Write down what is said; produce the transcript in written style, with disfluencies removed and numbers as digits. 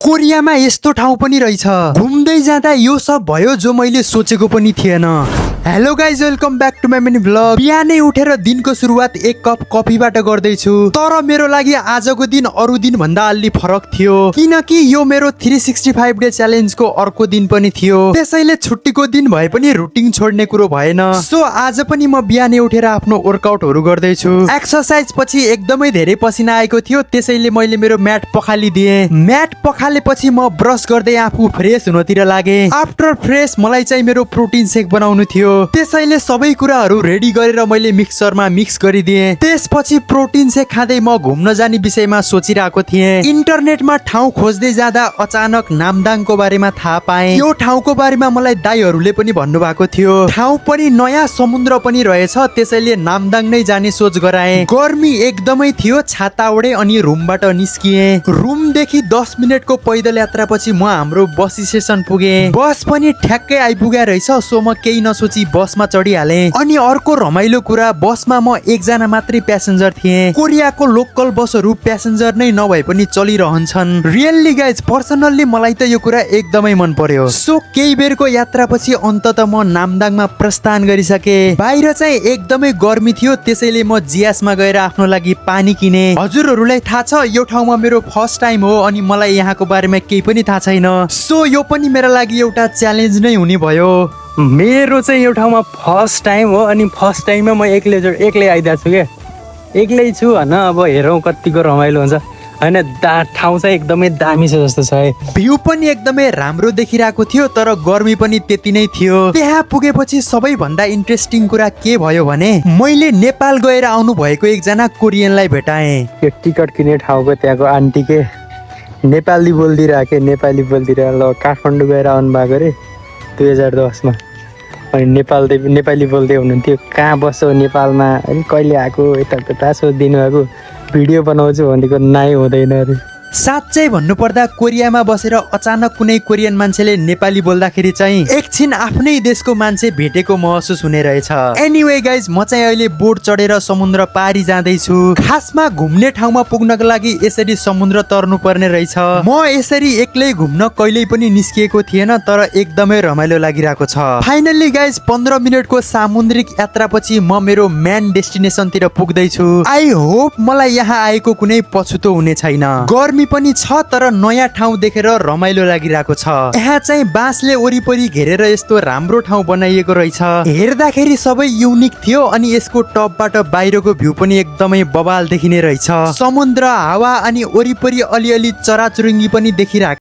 कोरियामा यस्तो ठाउँ पनि रहेछ। घुम्दै जाँदा यो सब भयो जो मैले सोचेको पनि थिएन। Hello guys, welcome back to my mini vlog. बिहानै उठेर दिनको सुरुवात एक कप कफीबाट गर्दैछु। तर मेरो लागि आजको दिन अरू दिन भन्दा अलि फरक थियो, किनकि यो मेरो 365 डे च्यालेन्जको अर्को दिन पनि थियो। त्यसैले छुट्टीको दिन भए पनि रुटिन छोड्ने कुरो भएन। सो आज पनि म बिहानै उठेर आफ्नो वर्कआउटहरू गर्दैछु। एक्सर्साइज पछि एकदमै धेरै पसिना आएको थियो, त्यसैले मैले मेरो म्याट पखालिदिए। म्याट पखालेपछि म ब्रस गर्दै आफू फ्रेस हुनतिर लागे। आफ्टर फ्रेस मलाई चाहिँ मेरो प्रोटिन सेक बनाउनु थियो, त्यसैले सबै कुराहरू रेडी गरेर मैले मिक्सरमा मिक्स गरिदिएँ। त्यसपछि प्रोटिन सेक खाँदै म घुम्न जाने विषयमा सोचिरहेको थिएँ। इन्टरनेटमा ठाउँ खोज्दै जाँदा अचानक नामदाङको बारेमा थाहा पाएँ। यो ठाउँको बारेमा मलाई दाइहरूले पनि भन्नुभएको थियो। ठाउँ पनि नयाँ, समुद्र पनि रहेछ, त्यसैले नामदाङ नै जाने सोच गराएँ। गर्मी एकदमै थियो, छाता ओढे अनि रुमबाट निस्किएँ। रुमदेखि 10 मिनटको पैदल यात्रापछि म हाम्रो बस स्टेसन पुगेँ। बस पनि ठ्याक्कै आइपुगे रहेछ, सो म केही नसोची बसमा चढिहालेँ। अनि अर्को रमाइलो कुरा, बसमा म एकजना मात्रै प्यासेन्जर थिएँ। कोरियाको लोकल बसहरू प्यासेन्जर नै नभए पनि चलिरहन्छन्। रियल्ली गाइज, पर्सनल्ली मलाई त यो कुरा एकदमै मन पर्यो। सो केही बेरको यात्रापछि अन्तत म नामदाङमा प्रस्थान गरिसकेँ। बाहिर चाहिँ एकदमै गर्मी थियो, त्यसैले म जियासमा गएर आफ्नो लागि पानी किने। हजुरहरूलाई थाहा छ, यो ठाउँमा मेरो फर्स्ट टाइम हो अनि मलाई यहाँको बारेमा केही पनि थाहा छैन। सो यो पनि मेरो लागि एउटा च्यालेन्ज नै हुने भयो। मेरो चाहिँ यो ठाउँमा फर्स्ट टाइम हो अनि फर्स्ट टाइममा म एक्लै आइदिएको छु क्या। एक्लै छु होइन, अब हेरौँ कतिको रमाइलो हुन्छ होइन। ठाउँ चाहिँ एकदमै दामी छ जस्तो छ है। भ्यू पनि एकदमै राम्रो देखिरहेको थियो, तर गर्मी पनि त्यति नै थियो। त्यहाँ पुगेपछि सबैभन्दा इन्ट्रेस्टिङ कुरा के भयो भने मैले नेपाल गएर आउनु भएको एकजना कोरियनलाई भेटाएँ। यो टिकट किन्ने ठाउँको त्यहाँको आन्टी के नेपाली बोलिदिरहेको, नेपाली बोलिदिएर ल काठमाडौँ गएर आउनु भएको अरे 2010मा। अनि नेपाली बोल्दै हुनुहुन्थ्यो। कहाँ बस्छौ नेपालमा, अनि कहिले आएको, यता सोधिदिनु भएको। भिडियो बनाउँछु भनेको नाइ हुँदैन अरे। साँच्चै भन्नुपर्दा कोरियामा बसेर अचानक कुनै कोरियन मान्छेले नेपाली बोल्दाखेरि चाहिँ एकछिन आफ्नै देशको मान्छे भेटेको महसुस हुने रहेछ। एनिवे गाइज, म चाहिँ अहिले बोट चढेर समुद्र पारी जाँदैछु। खासमा घुम्ने ठाउँमा पुग्नको लागि यसरी समुद्र तर्नु पर्ने रहेछ। म यसरी एक्लै घुम्न कहिल्यै पनि निस्किएको थिएन, तर एकदमै रमाइलो लागिरहेको छ। फाइनल्ली गाइज, 15 मिनटको सामुद्रिक यात्रापछि म मेरो मेन डेस्टिनेसनतिर पुग्दैछु। आई होप मलाई यहाँ आएको कुनै पछुतो हुने छैन। गर्मी पनि छ, तर नयाँ ठाउँ देखेर रमाइलो लागिरहेको छ। यहाँ चाहिँ बाँसले वरिपरि घेरेर यस्तो राम्रो ठाउँ बनाइएको रहेछ। हेर्दाखेरि सबै युनिक थियो अनि यसको टपबाट बाहिरको भ्यू पनि एकदमै बवाल देखिने रहेछ। समुद्र, हावा अनि वरिपरि अलिअलि चराचुरुङ्गी पनि देखिरहेको